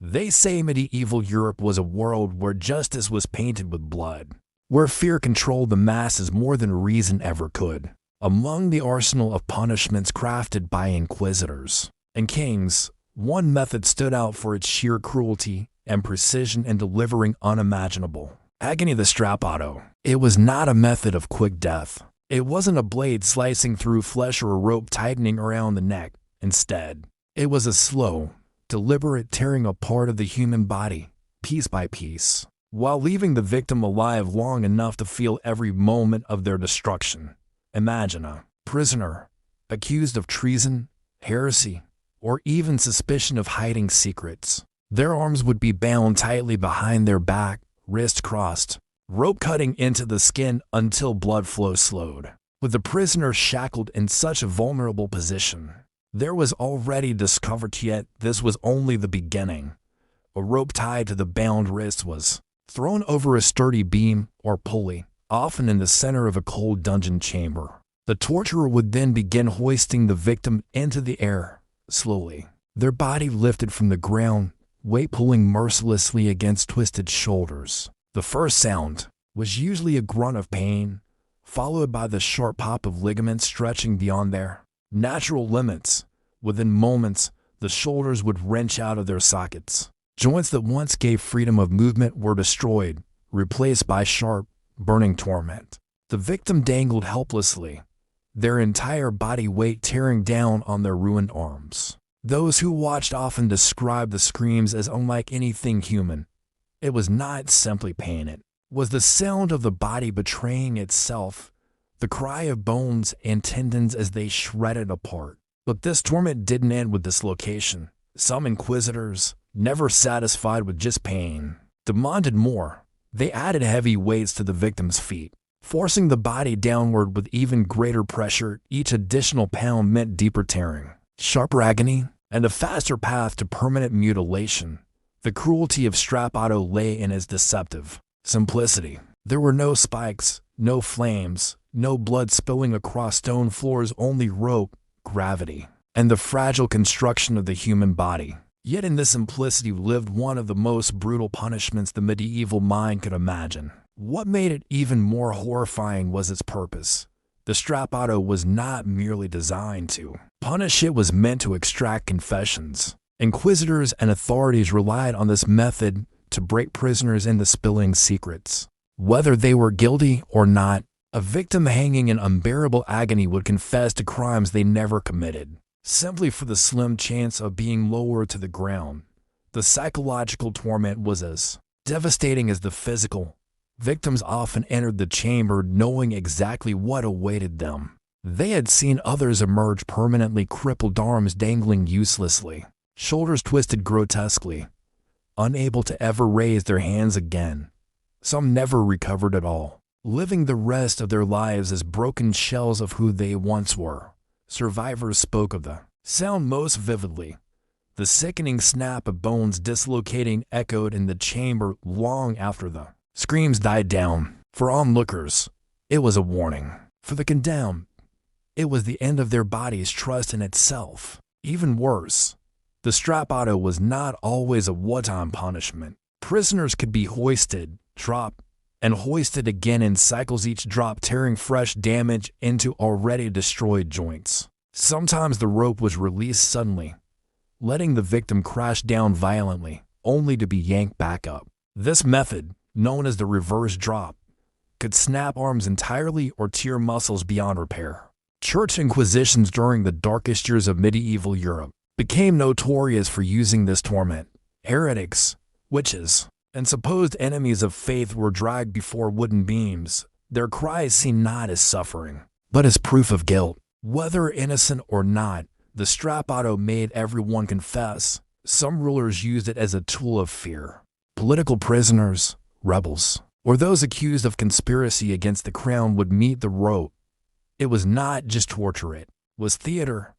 They say medieval Europe was a world where justice was painted with blood, where fear controlled the masses more than reason ever could. Among the arsenal of punishments crafted by inquisitors and kings, one method stood out for its sheer cruelty and precision in delivering unimaginable agony: the Strappado. It was not a method of quick death. It wasn't a blade slicing through flesh or a rope tightening around the neck. Instead, it was a slow, deliberate tearing apart of the human body, piece by piece, while leaving the victim alive long enough to feel every moment of their destruction. Imagine a prisoner accused of treason, heresy, or even suspicion of hiding secrets. Their arms would be bound tightly behind their back, wrists crossed, rope cutting into the skin until blood flow slowed. With the prisoner shackled in such a vulnerable position, there was already discomfort, yet this was only the beginning. A rope tied to the bound wrist was thrown over a sturdy beam or pulley, often in the center of a cold dungeon chamber. The torturer would then begin hoisting the victim into the air, slowly, their body lifted from the ground, weight pulling mercilessly against twisted shoulders. The first sound was usually a grunt of pain, followed by the sharp pop of ligaments stretching beyond their natural limits. Within moments, the shoulders would wrench out of their sockets. Joints that once gave freedom of movement were destroyed, replaced by sharp, burning torment. The victim dangled helplessly, their entire body weight tearing down on their ruined arms. Those who watched often described the screams as unlike anything human. It was not simply pain, it was the sound of the body betraying itself, the cry of bones and tendons as they shredded apart. But this torment didn't end with dislocation. Some inquisitors, never satisfied with just pain, demanded more. They added heavy weights to the victim's feet, forcing the body downward with even greater pressure. Each additional pound meant deeper tearing, sharper agony, and a faster path to permanent mutilation. The cruelty of Strappado lay in its deceptive simplicity. There were no spikes, no flames, no blood spilling across stone floors, only rope, gravity, and the fragile construction of the human body. Yet in this simplicity lived one of the most brutal punishments the medieval mind could imagine. What made it even more horrifying was its purpose. The Strappado was not merely designed to punish, it was meant to extract confessions. Inquisitors and authorities relied on this method to break prisoners into spilling secrets. Whether they were guilty or not, a victim hanging in unbearable agony would confess to crimes they never committed, simply for the slim chance of being lowered to the ground. The psychological torment was as devastating as the physical. Victims often entered the chamber knowing exactly what awaited them. They had seen others emerge permanently crippled, arms dangling uselessly, shoulders twisted grotesquely, unable to ever raise their hands again. Some never recovered at all, living the rest of their lives as broken shells of who they once were. Survivors spoke of the sound most vividly. The sickening snap of bones dislocating echoed in the chamber long after the screams died down. For onlookers, it was a warning. For the condemned, it was the end of their body's trust in itself. Even worse, the Strappado was not always a one-time punishment. Prisoners could be hoisted, dropped, and hoisted again in cycles, each drop tearing fresh damage into already destroyed joints. Sometimes the rope was released suddenly, letting the victim crash down violently, only to be yanked back up. This method, known as the reverse drop, could snap arms entirely or tear muscles beyond repair. Church inquisitions during the darkest years of medieval Europe became notorious for using this torment. Heretics, witches, and supposed enemies of faith were dragged before wooden beams, their cries seen not as suffering, but as proof of guilt. Whether innocent or not, the Strappado made everyone confess. Some rulers used it as a tool of fear. Political prisoners, rebels, or those accused of conspiracy against the crown would meet the rope. It was not just torture, it was theater.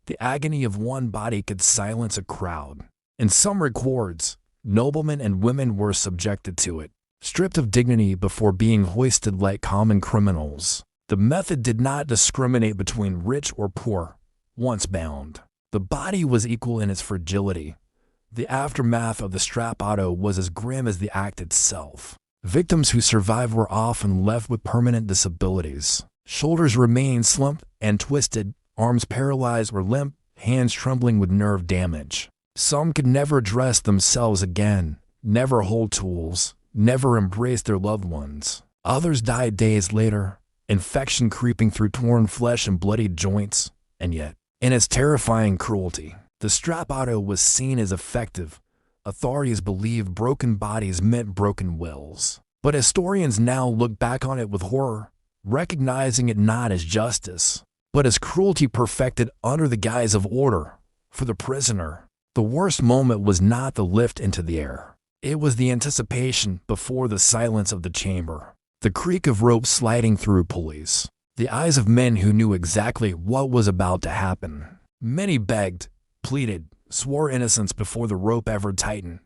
The agony of one body could silence a crowd. In some records, noblemen and women were subjected to it, stripped of dignity before being hoisted like common criminals. The method did not discriminate between rich or poor. Once bound, the body was equal in its fragility. The aftermath of the Strappado was as grim as the act itself. Victims who survived were often left with permanent disabilities. Shoulders remained slumped and twisted, arms paralyzed or limp, hands trembling with nerve damage. Some could never dress themselves again, never hold tools, never embrace their loved ones. Others died days later, infection creeping through torn flesh and bloodied joints. And yet, in its terrifying cruelty, the Strappado was seen as effective. Authorities believed broken bodies meant broken wills. But historians now look back on it with horror, recognizing it not as justice, but as cruelty perfected under the guise of order. For the prisoner, the worst moment was not the lift into the air. It was the anticipation before the silence of the chamber, the creak of ropes sliding through pulleys, the eyes of men who knew exactly what was about to happen. Many begged, pleaded, swore innocence before the rope ever tightened.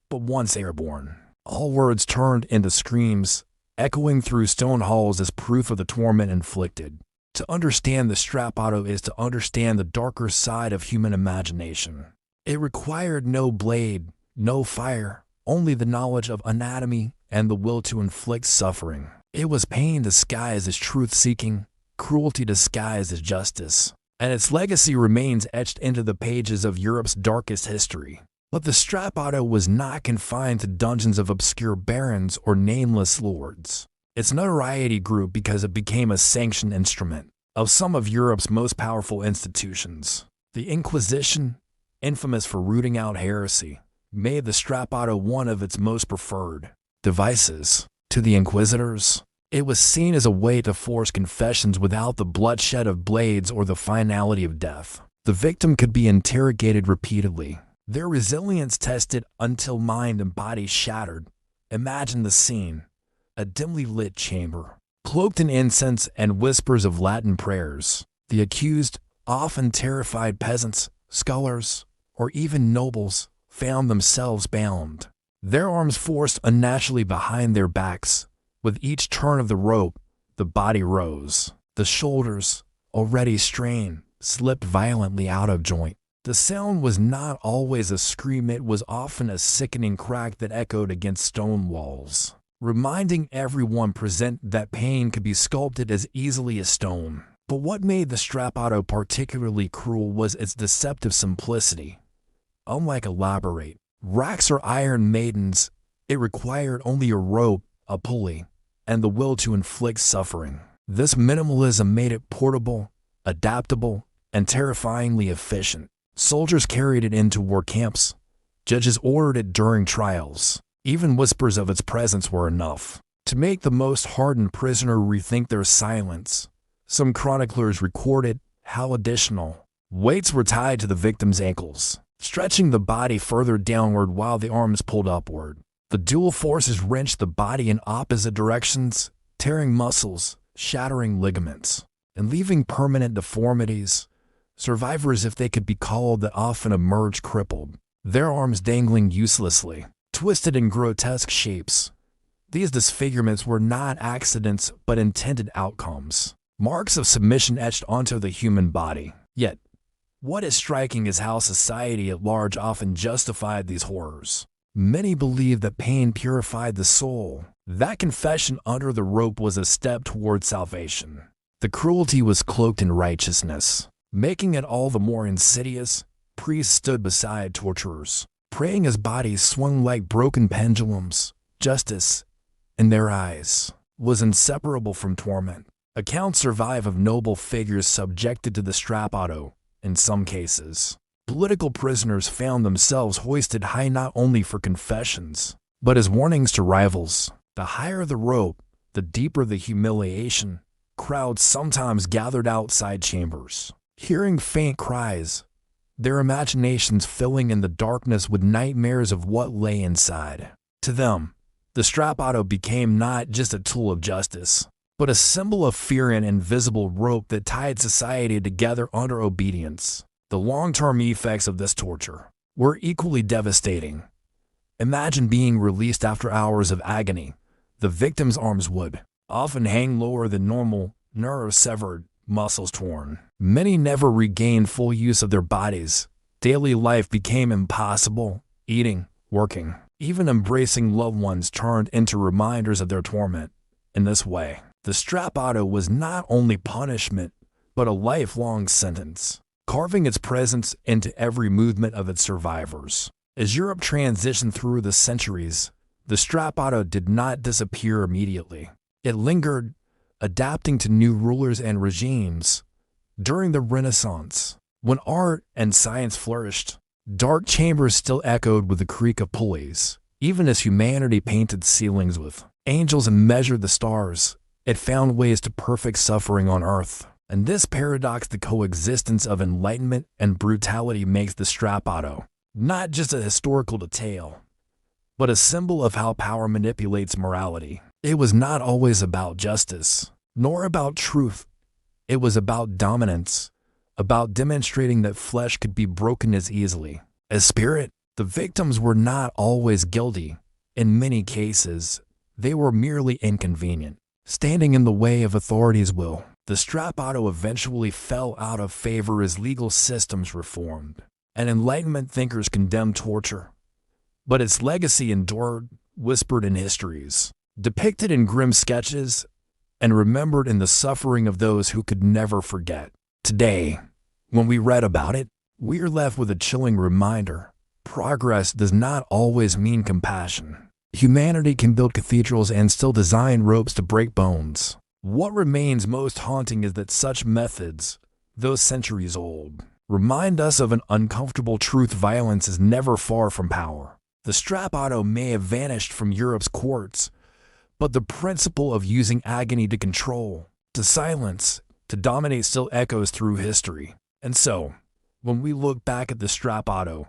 But once airborne, all words turned into screams, echoing through stone halls as proof of the torment inflicted. To understand the Strappado is to understand the darker side of human imagination. It required no blade, no fire, only the knowledge of anatomy and the will to inflict suffering. It was pain disguised as truth-seeking, cruelty disguised as justice, and its legacy remains etched into the pages of Europe's darkest history. But the Strappado was not confined to dungeons of obscure barons or nameless lords. Its notoriety grew because it became a sanctioned instrument of some of Europe's most powerful institutions. The Inquisition, infamous for rooting out heresy, made the Strappado one of its most preferred devices. To the inquisitors, it was seen as a way to force confessions without the bloodshed of blades or the finality of death. The victim could be interrogated repeatedly, their resilience tested until mind and body shattered. Imagine the scene: a dimly lit chamber, cloaked in incense and whispers of Latin prayers. The accused, often terrified peasants, scholars, or even nobles, found themselves bound, their arms forced unnaturally behind their backs. With each turn of the rope, the body rose. The shoulders, already strained, slipped violently out of joint. The sound was not always a scream, it was often a sickening crack that echoed against stone walls, reminding everyone present that pain could be sculpted as easily as stone. But what made the Strappado particularly cruel was its deceptive simplicity. Unlike elaborate racks or iron maidens, it required only a rope, a pulley, and the will to inflict suffering. This minimalism made it portable, adaptable, and terrifyingly efficient. Soldiers carried it into war camps. Judges ordered it during trials. Even whispers of its presence were enough to make the most hardened prisoner rethink their silence. Some chroniclers recorded how additional weights were tied to the victim's ankles, stretching the body further downward while the arms pulled upward. The dual forces wrenched the body in opposite directions, tearing muscles, shattering ligaments, and leaving permanent deformities. Survivors, if they could be called, that often emerged crippled, their arms dangling uselessly, twisted in grotesque shapes. These disfigurements were not accidents but intended outcomes, marks of submission etched onto the human body. Yet, what is striking is how society at large often justified these horrors. Many believed that pain purified the soul, that confession under the rope was a step toward salvation. The cruelty was cloaked in righteousness, making it all the more insidious. Priests stood beside torturers, praying as bodies swung like broken pendulums. Justice, in their eyes, was inseparable from torment. Accounts survive of noble figures subjected to the Strappado. In some cases, political prisoners found themselves hoisted high not only for confessions, but as warnings to rivals. The higher the rope, the deeper the humiliation. Crowds sometimes gathered outside chambers, hearing faint cries, their imaginations filling in the darkness with nightmares of what lay inside. To them, the Strappado became not just a tool of justice, but a symbol of fear, an invisible rope that tied society together under obedience. The long-term effects of this torture were equally devastating. Imagine being released after hours of agony. The victim's arms would often hang lower than normal, nerves severed, muscles torn. Many never regained full use of their bodies, Daily life became impossible. Eating, working, even embracing loved ones turned into reminders of their torment. In this way, the Strappado was not only punishment, but a lifelong sentence, carving its presence into every movement of its survivors. As Europe transitioned through the centuries, the Strappado did not disappear immediately. It lingered, adapting to new rulers and regimes. During the Renaissance, when art and science flourished, dark chambers still echoed with the creak of pulleys. Even as humanity painted ceilings with angels and measured the stars, it found ways to perfect suffering on earth. And this paradox, the coexistence of enlightenment and brutality, makes the Strappado not just a historical detail, but a symbol of how power manipulates morality. It was not always about justice, nor about truth. It was about dominance, about demonstrating that flesh could be broken as easily as spirit. The victims were not always guilty. In many cases, they were merely inconvenient, standing in the way of authority's will. The Strappado eventually fell out of favor as legal systems reformed, and Enlightenment thinkers condemned torture. But its legacy endured, whispered in histories, depicted in grim sketches, and remembered in the suffering of those who could never forget. Today, when we read about it, we are left with a chilling reminder: progress does not always mean compassion. Humanity can build cathedrals and still design ropes to break bones. What remains most haunting is that such methods, though centuries old, remind us of an uncomfortable truth: violence is never far from power. The Strappado may have vanished from Europe's courts, but the principle of using agony to control, to silence, to dominate still echoes through history. And so, when we look back at the Strappado,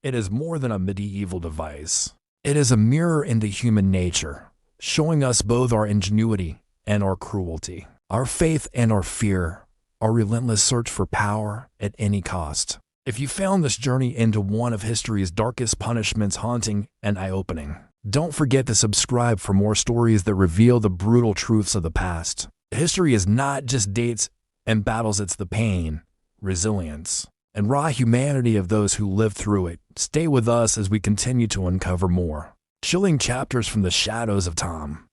it is more than a medieval device. It is a mirror into human nature, showing us both our ingenuity and our cruelty, our faith and our fear, our relentless search for power at any cost. If you found this journey into one of history's darkest punishments haunting and eye-opening, don't forget to subscribe for more stories that reveal the brutal truths of the past. History is not just dates and battles, it's the pain, resilience, and raw humanity of those who lived through it. Stay with us as we continue to uncover more chilling chapters from the shadows of time.